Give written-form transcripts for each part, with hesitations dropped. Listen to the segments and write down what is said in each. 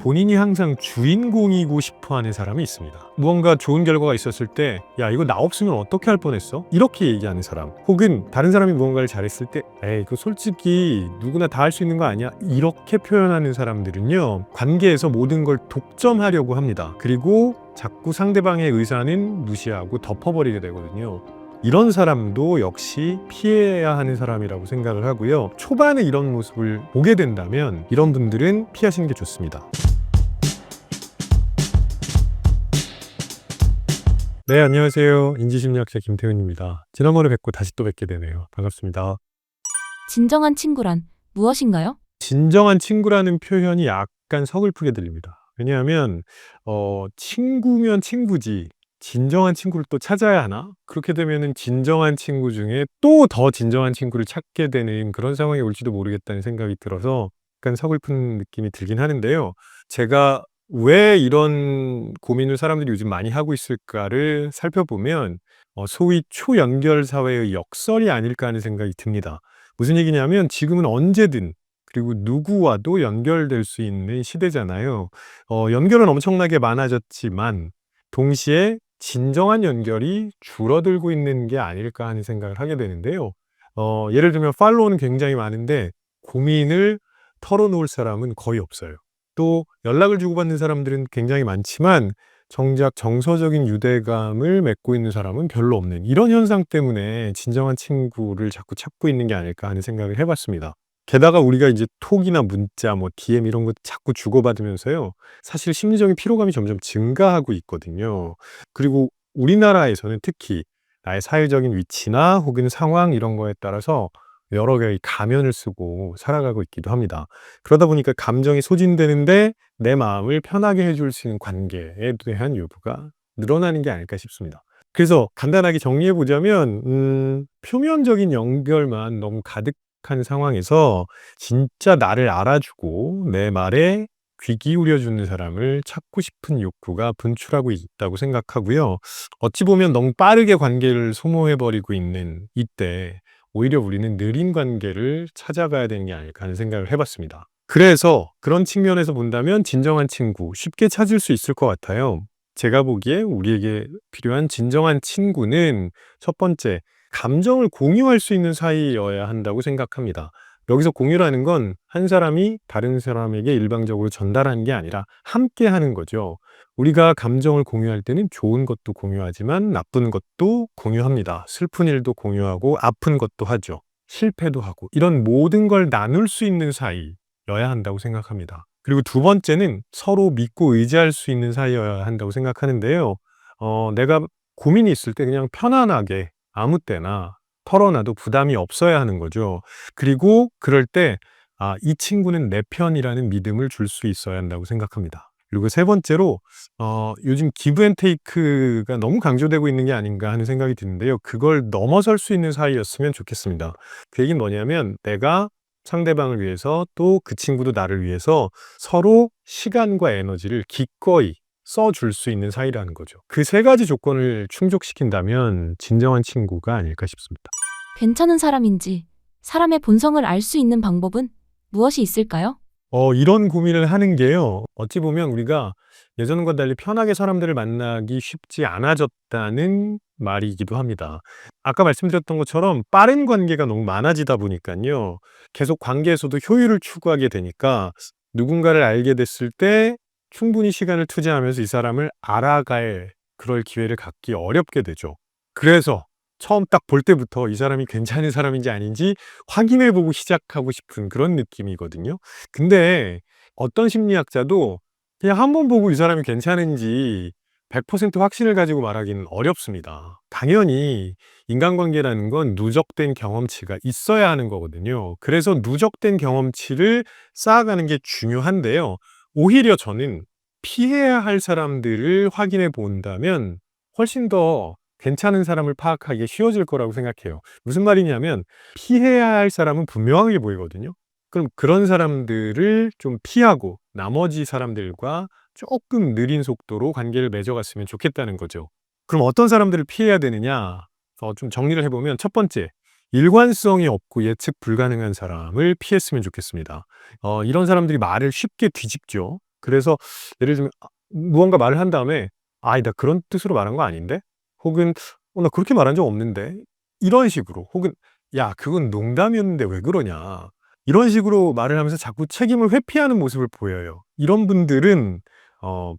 본인이 항상 주인공이고 싶어 하는 사람이 있습니다. 무언가 좋은 결과가 있었을 때, 야, 이거 나 없으면 어떻게 할 뻔했어? 이렇게 얘기하는 사람. 혹은 다른 사람이 무언가를 잘했을 때, 에이, 그거 솔직히 누구나 다 할 수 있는 거 아니야? 이렇게 표현하는 사람들은요, 관계에서 모든 걸 독점하려고 합니다. 그리고 자꾸 상대방의 의사는 무시하고 덮어버리게 되거든요. 이런 사람도 역시 피해야 하는 사람이라고 생각을 하고요. 초반에 이런 모습을 보게 된다면 이런 분들은 피하시는 게 좋습니다. 네, 안녕하세요. 인지심리학자 김태훈입니다. 지난번에 뵙고 다시 또 뵙게 되네요. 반갑습니다. 진정한 친구란 무엇인가요? 진정한 친구라는 표현이 약간 서글프게 들립니다. 왜냐하면 친구면 친구지 진정한 친구를 또 찾아야 하나? 그렇게 되면은 진정한 친구 중에 또 더 진정한 친구를 찾게 되는 그런 상황이 올지도 모르겠다는 생각이 들어서 약간 서글픈 느낌이 들긴 하는데요. 제가 왜 이런 고민을 사람들이 요즘 많이 하고 있을까를 살펴보면 소위 초연결 사회의 역설이 아닐까 하는 생각이 듭니다. 무슨 얘기냐면 지금은 언제든 그리고 누구와도 연결될 수 있는 시대잖아요. 연결은 엄청나게 많아졌지만 동시에 진정한 연결이 줄어들고 있는 게 아닐까 하는 생각을 하게 되는데요. 예를 들면 팔로우는 굉장히 많은데 고민을 털어놓을 사람은 거의 없어요. 또 연락을 주고받는 사람들은 굉장히 많지만 정작 정서적인 유대감을 맺고 있는 사람은 별로 없는 이런 현상 때문에 진정한 친구를 자꾸 찾고 있는 게 아닐까 하는 생각을 해봤습니다. 게다가 우리가 이제 톡이나 문자, DM 이런 거 자꾸 주고받으면서요. 사실 심리적인 피로감이 점점 증가하고 있거든요. 그리고 우리나라에서는 특히 나의 사회적인 위치나 혹은 상황 이런 거에 따라서 여러 개의 가면을 쓰고 살아가고 있기도 합니다. 그러다 보니까 감정이 소진되는데 내 마음을 편하게 해줄 수 있는 관계에 대한 요구가 늘어나는 게 아닐까 싶습니다. 그래서 간단하게 정리해 보자면 표면적인 연결만 너무 가득한 상황에서 진짜 나를 알아주고 내 말에 귀 기울여 주는 사람을 찾고 싶은 욕구가 분출하고 있다고 생각하고요. 어찌 보면 너무 빠르게 관계를 소모해 버리고 있는 이때 오히려 우리는 느린 관계를 찾아가야 되는 게 아닐까 하는 생각을 해봤습니다. 그래서 그런 측면에서 본다면 진정한 친구 쉽게 찾을 수 있을 것 같아요. 제가 보기에 우리에게 필요한 진정한 친구는 첫 번째, 감정을 공유할 수 있는 사이여야 한다고 생각합니다. 여기서 공유라는 건 한 사람이 다른 사람에게 일방적으로 전달하는 게 아니라 함께 하는 거죠. 우리가 감정을 공유할 때는 좋은 것도 공유하지만 나쁜 것도 공유합니다. 슬픈 일도 공유하고 아픈 것도 하죠. 실패도 하고 이런 모든 걸 나눌 수 있는 사이여야 한다고 생각합니다. 그리고 두 번째는 서로 믿고 의지할 수 있는 사이여야 한다고 생각하는데요. 내가 고민이 있을 때 그냥 편안하게 아무 때나 털어놔도 부담이 없어야 하는 거죠. 그리고 그럴 때 이 친구는 내 편이라는 믿음을 줄 수 있어야 한다고 생각합니다. 그리고 세 번째로 요즘 기브 앤 테이크가 너무 강조되고 있는 게 아닌가 하는 생각이 드는데요. 그걸 넘어설 수 있는 사이였으면 좋겠습니다. 그 얘기는 뭐냐면 내가 상대방을 위해서 또 그 친구도 나를 위해서 서로 시간과 에너지를 기꺼이 써줄 수 있는 사이라는 거죠. 그 세 가지 조건을 충족시킨다면 진정한 친구가 아닐까 싶습니다. 괜찮은 사람인지 사람의 본성을 알 수 있는 방법은 무엇이 있을까요? 이런 고민을 하는 게요. 어찌 보면 우리가 예전과 달리 편하게 사람들을 만나기 쉽지 않아졌다는 말이기도 합니다. 아까 말씀드렸던 것처럼 빠른 관계가 너무 많아지다 보니까요. 계속 관계에서도 효율을 추구하게 되니까 누군가를 알게 됐을 때 충분히 시간을 투자하면서 이 사람을 알아갈 그럴 기회를 갖기 어렵게 되죠. 그래서 처음 딱 볼 때부터 이 사람이 괜찮은 사람인지 아닌지 확인해 보고 시작하고 싶은 그런 느낌이거든요. 근데 어떤 심리학자도 그냥 한 번 보고 이 사람이 괜찮은지 100% 확신을 가지고 말하기는 어렵습니다. 당연히 인간관계라는 건 누적된 경험치가 있어야 하는 거거든요. 그래서 누적된 경험치를 쌓아가는 게 중요한데요. 오히려 저는 피해야 할 사람들을 확인해 본다면 훨씬 더 괜찮은 사람을 파악하기 쉬워질 거라고 생각해요. 무슨 말이냐면 피해야 할 사람은 분명하게 보이거든요. 그럼 그런 사람들을 좀 피하고 나머지 사람들과 조금 느린 속도로 관계를 맺어갔으면 좋겠다는 거죠. 그럼 어떤 사람들을 피해야 되느냐? 좀 정리를 해보면 첫 번째, 일관성이 없고 예측 불가능한 사람을 피했으면 좋겠습니다. 이런 사람들이 말을 쉽게 뒤집죠. 그래서 예를 들면 무언가 말을 한 다음에 나 그런 뜻으로 말한 거 아닌데? 혹은 나 그렇게 말한 적 없는데? 이런 식으로 혹은 야, 그건 농담이었는데 왜 그러냐? 이런 식으로 말을 하면서 자꾸 책임을 회피하는 모습을 보여요. 이런 분들은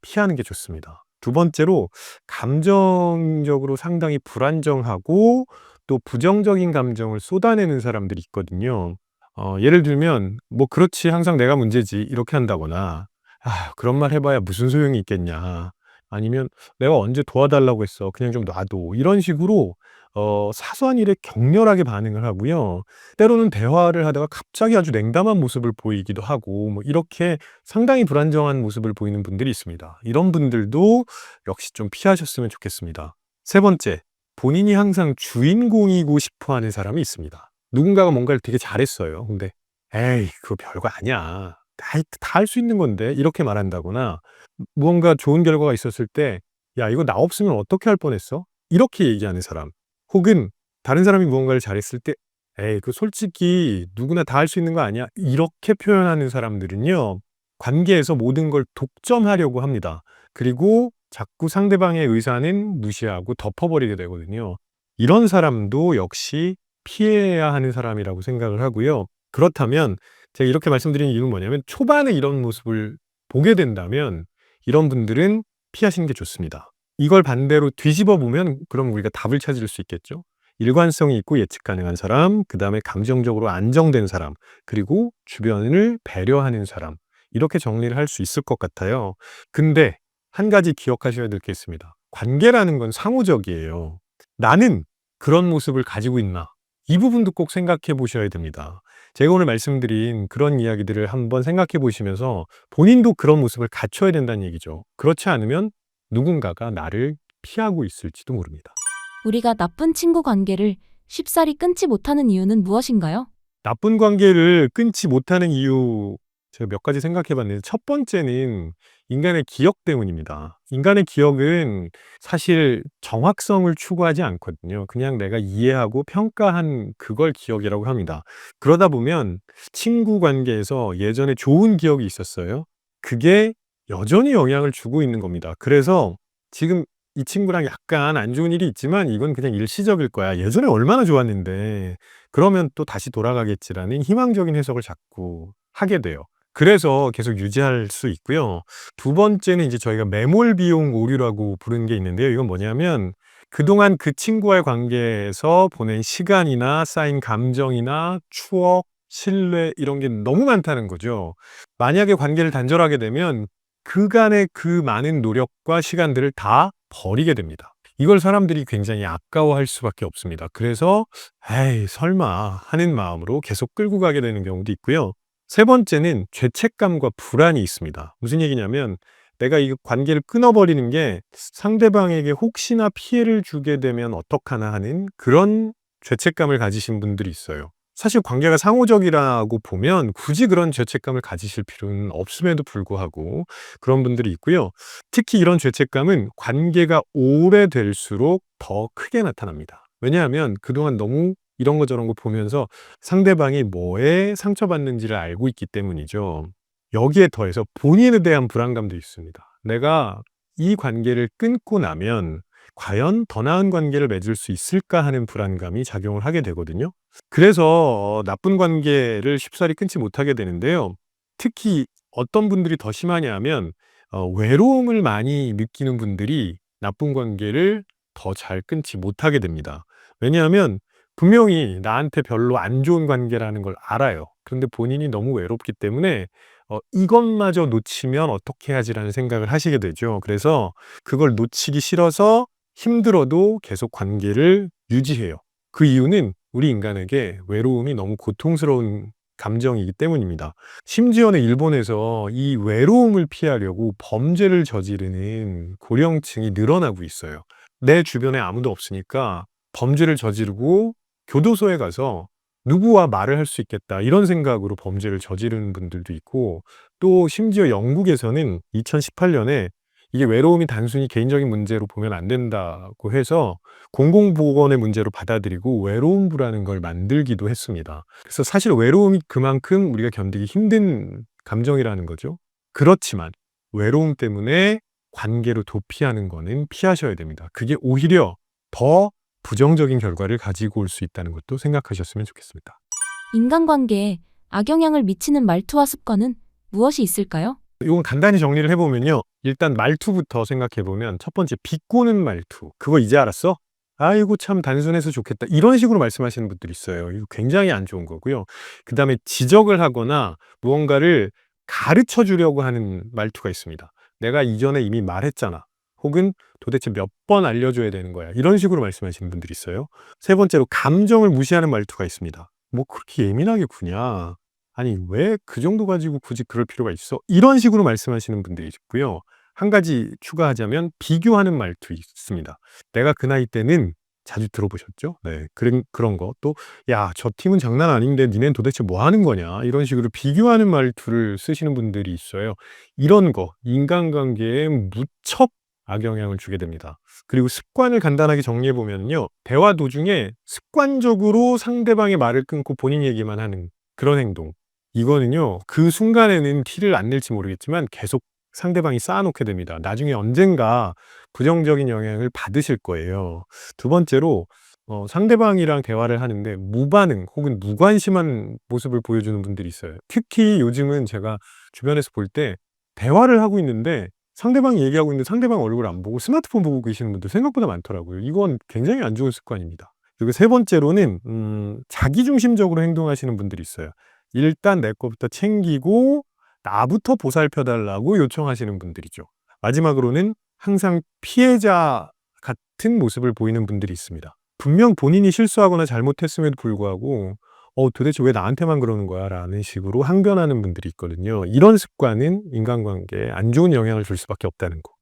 피하는 게 좋습니다. 두 번째로 감정적으로 상당히 불안정하고 또 부정적인 감정을 쏟아내는 사람들이 있거든요. 예를 들면 뭐 "그렇지. 항상 내가 문제지." 이렇게 한다거나 그런 말 해 봐야 무슨 소용이 있겠냐." 아니면 "내가 언제 도와달라고 했어. 그냥 좀 놔둬." 이런 식으로 사소한 일에 격렬하게 반응을 하고요. 때로는 대화를 하다가 갑자기 아주 냉담한 모습을 보이기도 하고 뭐 이렇게 상당히 불안정한 모습을 보이는 분들이 있습니다. 이런 분들도 역시 좀 피하셨으면 좋겠습니다. 세 번째, 본인이 항상 주인공이고 싶어 하는 사람이 있습니다. 누군가가 뭔가를 되게 잘했어요. 근데 "에이 그거 별거 아니야. 다 할 수 있는 건데." 이렇게 말한다거나 무언가 좋은 결과가 있었을 때 "야 이거 나 없으면 어떻게 할 뻔했어?" 이렇게 얘기하는 사람. 혹은 다른 사람이 무언가를 잘했을 때 "에이 그 솔직히 누구나 다 할 수 있는 거 아니야?" 이렇게 표현하는 사람들은요. 관계에서 모든 걸 독점하려고 합니다. 그리고 자꾸 상대방의 의사는 무시하고 덮어버리게 되거든요. 이런 사람도 역시 피해야 하는 사람이라고 생각을 하고요. 그렇다면 제가 이렇게 말씀드리는 이유는 뭐냐면 초반에 이런 모습을 보게 된다면 이런 분들은 피하시는 게 좋습니다. 이걸 반대로 뒤집어 보면 그럼 우리가 답을 찾을 수 있겠죠. 일관성이 있고 예측 가능한 사람, 그다음에 감정적으로 안정된 사람, 그리고 주변을 배려하는 사람. 이렇게 정리를 할 수 있을 것 같아요. 근데 한 가지 기억하셔야 될 게 있습니다. 관계라는 건 상호적이에요. 나는 그런 모습을 가지고 있나? 이 부분도 꼭 생각해 보셔야 됩니다. 제가 오늘 말씀드린 그런 이야기들을 한번 생각해 보시면서 본인도 그런 모습을 갖춰야 된다는 얘기죠. 그렇지 않으면 누군가가 나를 피하고 있을지도 모릅니다. 우리가 나쁜 친구 관계를 쉽사리 끊지 못하는 이유는 무엇인가요? 나쁜 관계를 끊지 못하는 이유 제가 몇 가지 생각해 봤는데 첫 번째는 인간의 기억 때문입니다. 인간의 기억은 사실 정확성을 추구하지 않거든요. 그냥 내가 이해하고 평가한 그걸 기억이라고 합니다. 그러다 보면 친구 관계에서 예전에 좋은 기억이 있었어요. 그게 여전히 영향을 주고 있는 겁니다. 그래서 지금 이 친구랑 약간 안 좋은 일이 있지만 이건 그냥 일시적일 거야. 예전에 얼마나 좋았는데. 그러면 또 다시 돌아가겠지라는 희망적인 해석을 자꾸 하게 돼요. 그래서 계속 유지할 수 있고요. 두 번째는 이제 저희가 매몰 비용 오류라고 부르는 게 있는데요. 이건 뭐냐면 그동안 그 친구와의 관계에서 보낸 시간이나 쌓인 감정이나 추억, 신뢰 이런 게 너무 많다는 거죠. 만약에 관계를 단절하게 되면 그간의 그 많은 노력과 시간들을 다 버리게 됩니다. 이걸 사람들이 굉장히 아까워할 수밖에 없습니다. 그래서 '에이 설마.' 하는 마음으로 계속 끌고 가게 되는 경우도 있고요. 세 번째는 죄책감과 불안이 있습니다. 무슨 얘기냐면 내가 이 관계를 끊어 버리는 게 상대방에게 혹시나 피해를 주게 되면 어떡하나 하는 그런 죄책감을 가지신 분들이 있어요. 사실 관계가 상호적이라고 보면 굳이 그런 죄책감을 가지실 필요는 없음에도 불구하고 그런 분들이 있고요. 특히 이런 죄책감은 관계가 오래될수록 더 크게 나타납니다. 왜냐하면 그동안 너무 이런 거 저런 거 보면서 상대방이 뭐에 상처받는지를 알고 있기 때문이죠. 여기에 더해서 본인에 대한 불안감도 있습니다. 내가 이 관계를 끊고 나면 과연 더 나은 관계를 맺을 수 있을까 하는 불안감이 작용을 하게 되거든요. 그래서 나쁜 관계를 쉽사리 끊지 못하게 되는데요. 특히 어떤 분들이 더 심하냐 하면 외로움을 많이 느끼는 분들이 나쁜 관계를 더 잘 끊지 못하게 됩니다. 왜냐하면 분명히 나한테 별로 안 좋은 관계라는 걸 알아요. 그런데 본인이 너무 외롭기 때문에 '이것마저 놓치면 어떻게 하지.'라는 생각을 하시게 되죠. 그래서 그걸 놓치기 싫어서 힘들어도 계속 관계를 유지해요. 그 이유는 우리 인간에게 외로움이 너무 고통스러운 감정이기 때문입니다. 심지어는 일본에서 이 외로움을 피하려고 범죄를 저지르는 고령층이 늘어나고 있어요. 내 주변에 아무도 없으니까 범죄를 저지르고 교도소에 가서 '누구와 말을 할 수 있겠다.' 이런 생각으로 범죄를 저지르는 분들도 있고 또 심지어 영국에서는 2018 년에 이게 외로움이 단순히 개인적인 문제로 보면 안 된다고 해서 공공보건의 문제로 받아들이고 외로움부라는 걸 만들기도 했습니다. 그래서 사실 외로움이 그만큼 우리가 견디기 힘든 감정이라는 거죠. 그렇지만 외로움 때문에 관계로 도피하는 거는 피하셔야 됩니다. 그게 오히려 더 부정적인 결과를 가지고 올 수 있다는 것도 생각하셨으면 좋겠습니다. 인간관계에 악영향을 미치는 말투와 습관은 무엇이 있을까요? 이건 간단히 정리를 해보면요. 일단 말투부터 생각해보면 첫 번째 비꼬는 말투. 그거 이제 알았어? 아이고 참 단순해서 좋겠다. 이런 식으로 말씀하시는 분들이 있어요. 이거 굉장히 안 좋은 거고요. 그 다음에 지적을 하거나 무언가를 가르쳐 주려고 하는 말투가 있습니다. 내가 이전에 이미 말했잖아. 혹은 도대체 몇 번 알려줘야 되는 거야. 이런 식으로 말씀하시는 분들이 있어요. 세 번째로 감정을 무시하는 말투가 있습니다. 뭐 그렇게 예민하게 구냐. 아니 왜 그 정도 가지고 굳이 그럴 필요가 있어? 이런 식으로 말씀하시는 분들이 있고요. 한 가지 추가하자면 비교하는 말투 있습니다. 내가 그 나이 때는 자주 들어보셨죠? 네, 그런 거. 또, 야, 저 팀은 장난 아닌데 니넨 도대체 뭐 하는 거냐? 이런 식으로 비교하는 말투를 쓰시는 분들이 있어요. 이런 거, 인간관계에 무척 악영향을 주게 됩니다. 그리고 습관을 간단하게 정리해보면요. 대화 도중에 습관적으로 상대방의 말을 끊고 본인 얘기만 하는 그런 행동. 이거는요, 그 순간에는 티를 안 낼지 모르겠지만 계속 상대방이 쌓아놓게 됩니다. 나중에 언젠가 부정적인 영향을 받으실 거예요. 두 번째로, 상대방이랑 대화를 하는데 무반응 혹은 무관심한 모습을 보여주는 분들이 있어요. 특히 요즘은 제가 주변에서 볼 때 대화를 하고 있는데 상대방이 얘기하고 있는데 상대방 얼굴 안 보고 스마트폰 보고 계시는 분들 생각보다 많더라고요. 이건 굉장히 안 좋은 습관입니다. 그리고 세 번째로는, 자기중심적으로 행동하시는 분들이 있어요. 일단 내 거부터 챙기고 나부터 보살펴달라고 요청하시는 분들이죠. 마지막으로는 항상 피해자 같은 모습을 보이는 분들이 있습니다. 분명 본인이 실수하거나 잘못했음에도 불구하고 도대체 왜 나한테만 그러는 거야? 라는 식으로 항변하는 분들이 있거든요. 이런 습관은 인간관계에 안 좋은 영향을 줄 수밖에 없다는 거.